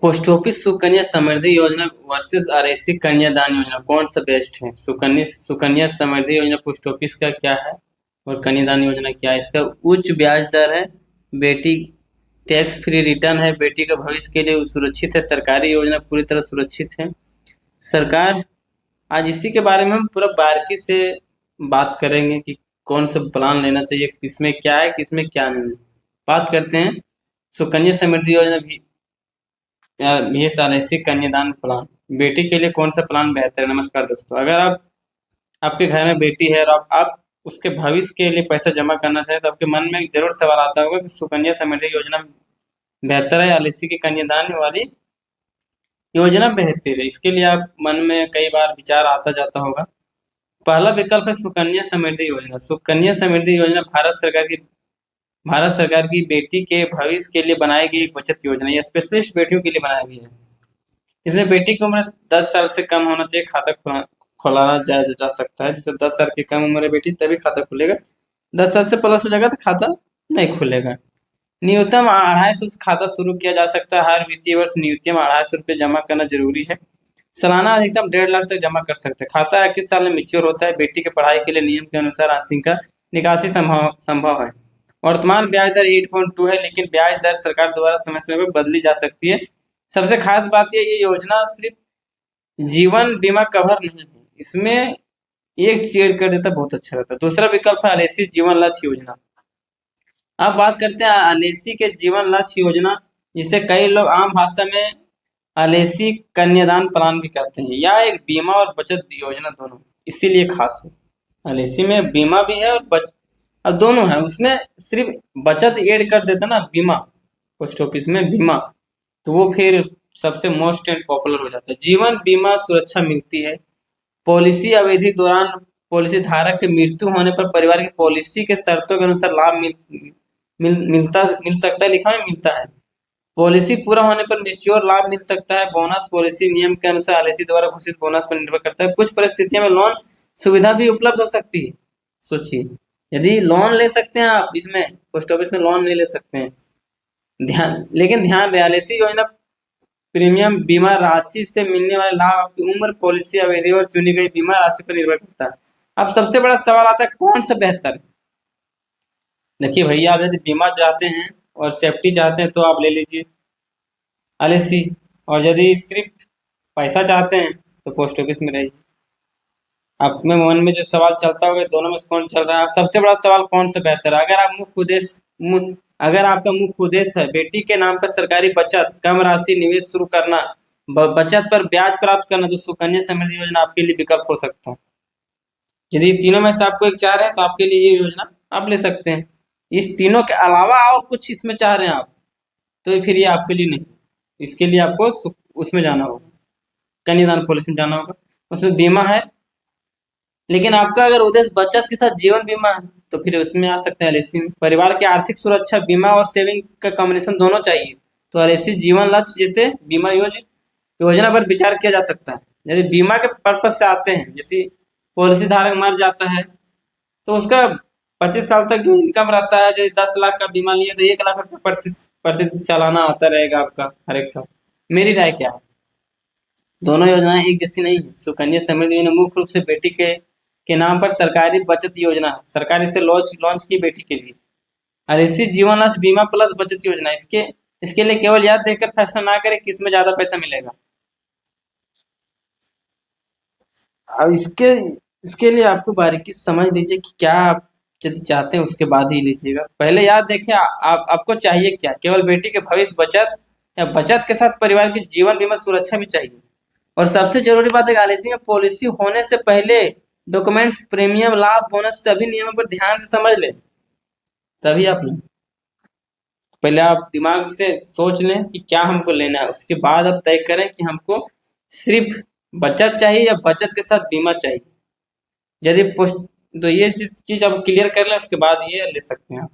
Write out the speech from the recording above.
Post office Sukanya Samriddhi योजना versus RAC Kanyadan Yojana कौन सा बेस्ट है? सुकन्या समृद्धि योजना पोस्ट ऑफिस का क्या है और कन्यादान योजना क्या है? इसका उच्च ब्याज दर है, बेटी टैक्स फ्री रिटर्न है, बेटी का भविष्य के लिए सुरक्षित है, सरकारी योजना पूरी तरह सुरक्षित है। सरकार आज इसी के बारे में हम पूरा बारीकी से बात करेंगे कि कौन सा प्लान लेना चाहिए, किसमें क्या है, किसमें क्या नहीं है। बात करते हैं सुकन्या समृद्धि योजना भी ये एलआईसी कन्यादान प्लान, बेटी के लिए कौन सा प्लान बेहतर है? नमस्कार दोस्तों, अगर आपके घर में बेटी है और आप उसके भविष्य के लिए पैसा जमा करना चाहें तो आपके मन में जरूर सवाल आता होगा कि सुकन्या समृद्धि योजना बेहतर है, एलआईसी की कन्यादान वाली योजना बेहतर है। इसके लिए आप मन में कई बार विचार आता जाता होगा। पहला विकल्प है सुकन्या समृद्धि योजना। सुकन्या समृद्धि योजना भारत सरकार की बेटी के भविष्य के लिए बनाई गई एक बचत योजना। ये स्पेशलिस्ट बेटियों के लिए बनाई गई है। इसमें बेटी की उम्र 10 साल से कम होना चाहिए, खाता खोलाना जा सकता है। जैसे 10 साल की कम उम्र है बेटी तभी खाता खुलेगा, 10 साल से प्लस हो जाएगा तो खाता नहीं खुलेगा। न्यूनतम 250 से खाता शुरू किया जा सकता है। हर वित्तीय वर्ष न्यूनतम 250 रुपये जमा करना जरूरी है। सालाना अधिकतम 1.5 लाख तक जमा कर सकते हैं। खाता 21 साल में मैच्योर होता है। बेटी की पढ़ाई के लिए नियम के अनुसार राशि का निकासी संभव है। वर्तमान ब्याज दर 8.2 है, लेकिन ब्याज दर सरकार द्वारा समय समय पर बदली जा सकती है। सबसे खास बात ये योजना सिर्फ जीवन बीमा कवर नहीं है, इसमें एक चीज कर देता बहुत अच्छा रहता है। दूसरा विकल्प है एलआईसी जीवन लक्ष्य योजना। अब बात करते हैं एलआईसी के जीवन लक्ष्य योजना, जिसे कई लोग आम भाषा में एलआईसी कन्यादान प्लान भी कहते हैं। यह एक बीमा और बचत योजना दोनों इसीलिए खास है। एलआईसी में बीमा भी है और अब दोनों है। उसमें सिर्फ बचत ऐड कर देता ना बीमा, पोस्ट ऑफिस में बीमा, तो वो फिर सबसे मोस्ट एंड पॉपुलर हो जाता है। जीवन बीमा सुरक्षा मिलती है। पॉलिसी अवधि दौरान पॉलिसी धारक की मृत्यु होने पर परिवार की पॉलिसी के शर्तों के अनुसार लाभ मिल सकता है, लिखा है मिलता है। पॉलिसी पूरा होने पर मैच्योर लाभ मिल सकता है। बोनस पॉलिसी नियम के अनुसार एलआईसी द्वारा घोषित बोनस पर निर्भर करता है। कुछ परिस्थितियों में लोन सुविधा भी उपलब्ध हो सकती है। सोचिए, यदि लोन ले सकते हैं आप, इसमें पोस्ट ऑफिस में लोन नहीं ले सकते हैं। लेकिन ध्यान रहे, एलआईसी योजना प्रीमियम बीमा राशि से मिलने वाले लाभ आपकी उम्र, पॉलिसी अवधि और चुनी गई बीमा राशि पर निर्भर करता है। अब सबसे बड़ा सवाल आता है कौन सा बेहतर है? देखिए भैया, आप यदि बीमा चाहते हैं और सेफ्टी चाहते हैं तो आप ले लीजिए एलआईसी, और यदि सिर्फ पैसा चाहते हैं तो पोस्ट ऑफिस में रहिए। आपके मन में जो सवाल चलता होगा दोनों में से कौन चल रहा है? सबसे बड़ा सवाल कौन सा बेहतर है? अगर आपका मुख्य उद्देश्य है बेटी के नाम पर सरकारी बचत, कम राशि निवेश शुरू करना, बचत पर ब्याज प्राप्त करना, तो सुकन्या समृद्धि योजना आपके लिए विकल्प हो सकता है। यदि तीनों में से आपको एक चाह रहे हैं तो आपके लिए ये योजना आप ले सकते हैं। इस तीनों के अलावा और कुछ इसमें चाह रहे हैं आप, तो फिर ये आपके लिए नहीं। इसके लिए आपको उसमें जाना होगा, कन्यादान पॉलिसी में जाना होगा। उसमें बीमा है, लेकिन आपका अगर उद्देश्य बचत के साथ जीवन बीमा है तो फिर उसमें आ सकते हैं एलआईसी में। परिवार की आर्थिक सुरक्षा, बीमा और सेविंग का कॉम्बिनेशन दोनों चाहिए तो एलआईसी जीवन लक्ष्य जैसे बीमा योजना पर विचार किया जा सकता है। यदि बीमा के पर्पज से आते हैं, जैसे पॉलिसी धारक मर जाता है तो उसका 25 साल तक जो इनकम रहता है, यदि 10 लाख का बीमा लिए तो 1 लाख रुपये प्रति सालाना आता रहेगा आपका हर एक साल। मेरी राय क्या है? दोनों योजनाएं एक जैसी नहीं है। सुकन्या समृद्धि योजना मुख्य रूप से बेटी के नाम पर सरकारी बचत योजना है। सरकार इसे लॉन्च की बेटी के लिए। एलआईसी जीवन लक्ष्य बीमा प्लस बचत योजना, इसके लिए केवल याद देखकर फैसला ना करें किसमें ज्यादा पैसा मिलेगा। अब इसके लिए आपको बारीकी से समझ लीजिए कि क्या आप यदि चाहते हैं उसके बाद ही लीजिएगा। पहले याद देखें आपको चाहिए क्या? केवल बेटी के भविष्य बचत, या बचत के साथ परिवार की जीवन बीमा सुरक्षा भी चाहिए? और सबसे जरूरी बात है, एलआईसी में पॉलिसी होने से पहले डॉक्यूमेंट्स, प्रीमियम, लाभ, बोनस सभी नियमों पर ध्यान से समझ लें, तभी आप लें। पहले आप दिमाग से सोच लें कि क्या हमको लेना है, उसके बाद आप तय करें कि हमको सिर्फ बचत चाहिए या बचत के साथ बीमा चाहिए। यदि तो ये चीज आप क्लियर कर लें, उसके बाद ये ले सकते हैं आप।